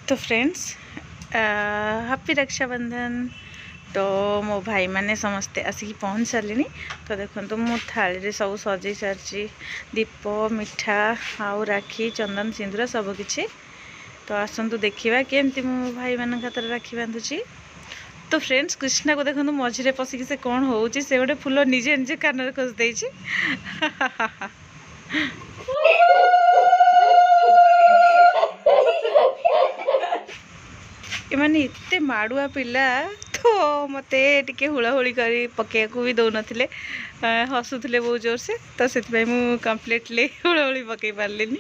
तो friends happy Rakshabandhan. तो मो भाई मैंने समस्ते आसिक पहुँच सारे। तो देखो मु थाली सब सजे सारी दीप मिठा आउ राखी चंदन सिंदूर सबकि। तो आसतु देखा केमती मो भाई मान हाथ में राखी बांधुची। तो फ्रेंड्स कृष्णा को देखो मझे पशिकी से कौन हो गोटे फूल निजे निजे कान खोजदे एमाने एते माड़ुआ पिला। तो मत टे हुलाहुली कर पकेक भी दौन हसुले बहुत जोर से। तो से कम्प्लीटली हुलाहुली पकई पार्लिनी।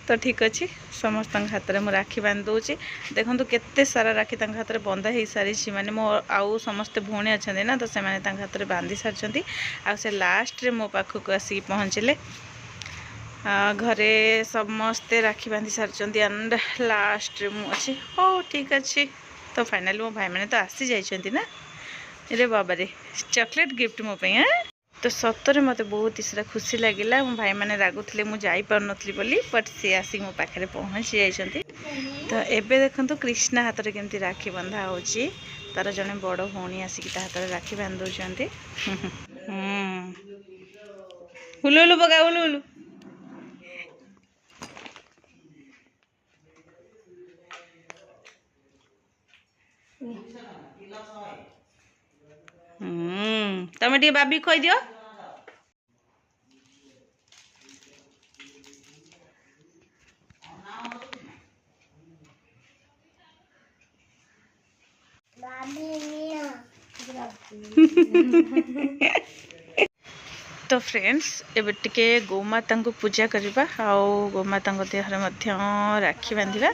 तो ठीक अच्छे समस्त हाथ में मुझे राखी बांध दूची। देखो केते सारा राखी हाथ में बंधा हो सारी माने मो आउ समस्ते भौणी अच्छा ना। तो से हाथ में बांधि सारी से लास्ट रे मो पाखक आसिक पहुँचले। घरे समस्ते राखी बांधि सारी एंड लास्ट रे मु अच्छी हो ठीक अच्छे। तो फाइनाली मो भाई मैंने तो आसी जाइछंती ना। रे बाबा रे चॉकलेट गिफ्ट मो पे। हाँ तो सतरे मत बहुत सारा खुशी लगिला। मो भाई मैंने रागुले मुझे जापर नी बोली बट सी आसिक मो पाखे पहुँची जाइछंती। तो एबे देखो कृष्णा हाथ में केमती राखी बंधा हो तार जड़े बड़ भौणी आसिक हाथ में राखी बांध दौरान। हुलु हुलु पका हुलु हुलु। तमें टे बाबी खोई दियो। तो फ्रेंड्स एबे टिके गोमाता को पूजा करवा आउ गोमाता देहरे मध्य राखी बांधिबा।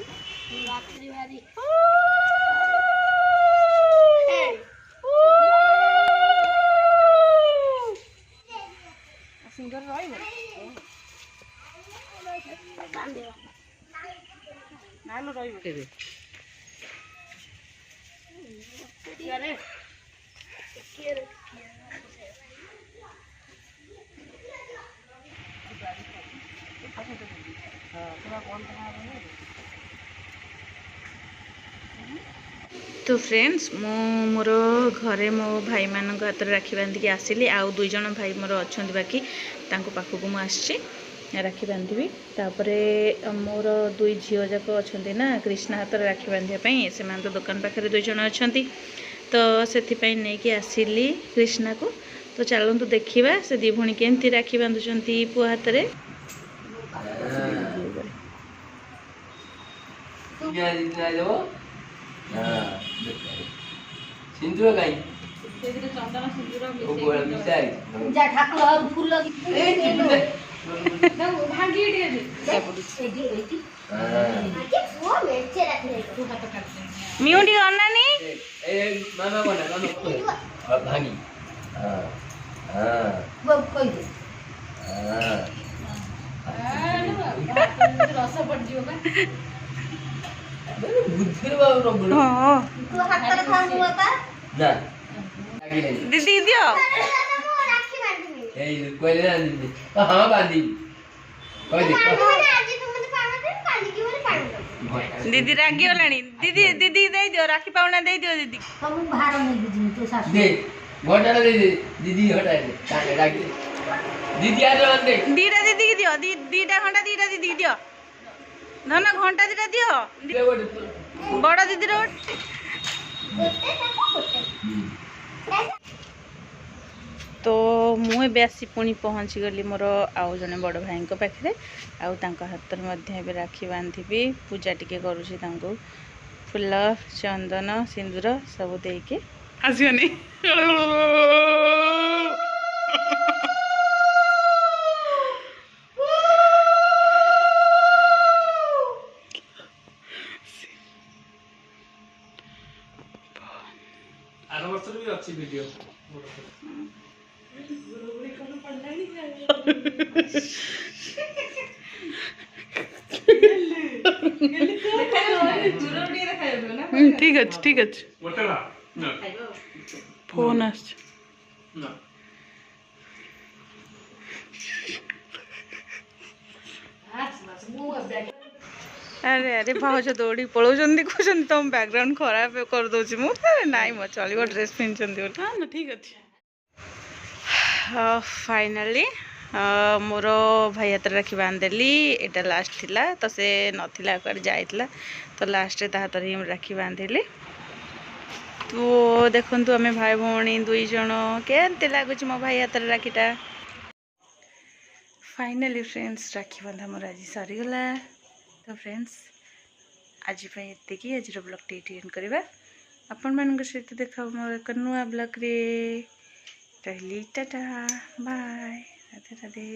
तो फ्रेंड्स मो मोर घरे मो भाई मान हाथ में राखी बांधिकी आसिली। आउ दुई जन भाई मोर अच्छा बाकी पाखक मुझे राखी बांधि। तापर मोर दुई झील जाक अच्छा ना कृष्णा हाथ में राखी बांधापी से तो दुकान पाखे दुई जन अच्छा। तो से नहीं आसिली कृष्णा को। तो चलतु देखा से दी भणी केमती राखी बांधुंट पुआ हाथ में। सिंदूर काई तेरे चंदन सिंदूर मिसाई जा ठाकुर और फूल लगी ए ना भांगी दिए एडी एडी आके वो मेचे रखले तू हाथ काट म्यूटी करना नहीं ए मामा कोना मामा और भांगी हां हां वो कोई दे हां रस पड़ जियो बा बुद्धि बाबू बोलो हां तू हाथ पर खाऊ बाबा ना दीदी दियो राखी बांधी ए कोई ना दीदी हां बांधी कोई दे आज तुम मुझे पाना दे काली की बोले पानी दीदी रागी होलानी। दीदी दीदी दे दियो राखी पावना दे दियो दीदी। हम भार नहीं बुझी तो सासू दे घोटा दे दे दीदी हटा दे काटे राखी दीदी आ जाओ दे दीटा दीदी की दियो दीटा घंटा दीटा दीदी दियो ना ना घंटा दीटा दियो बड़ा दीदी रो। तो मुझे आसी पुणी पहुँची गली मोर आउ जने बड़ भाई पाखे आउ हाथ में राखी बांधि पूजा टिके करुँची फूल चंदन सिंदूर सब देके आसनी। एनिवर्सरी भी अच्छी वीडियो ठीक अच्छे ठीक अच्छे फोन आस अरे अरे भाज दौड़ी पलाउଛନ୍ତି कहउଛନ୍ତି तुम बैकग्राउंड खराब कर दोछि मु नाइ म चलिबो ड्रेस पिनचंदी बोल हां ना ठीक अछि फाइनली मोर भाई हाथ राखी बांधदेली एटा लास्ट थिला तो से नथिला कर जाइतला तो लास्ट रे ता हाथ रे राखी बांधिली तो देखंतु आमे भाई भौणी दुई जण केनते लागुच मो भाई हाथ रे राखीटा फाइनली फ्रेंड्स राखी बांधा मोर आज सरी गला तो फ्रेंड्स आज एति आज ब्लॉग टी एंड करवा आपण मान सहित देखा मोर एक नुआ ब्लॉग रे रही टाटा बाय राधे राधे।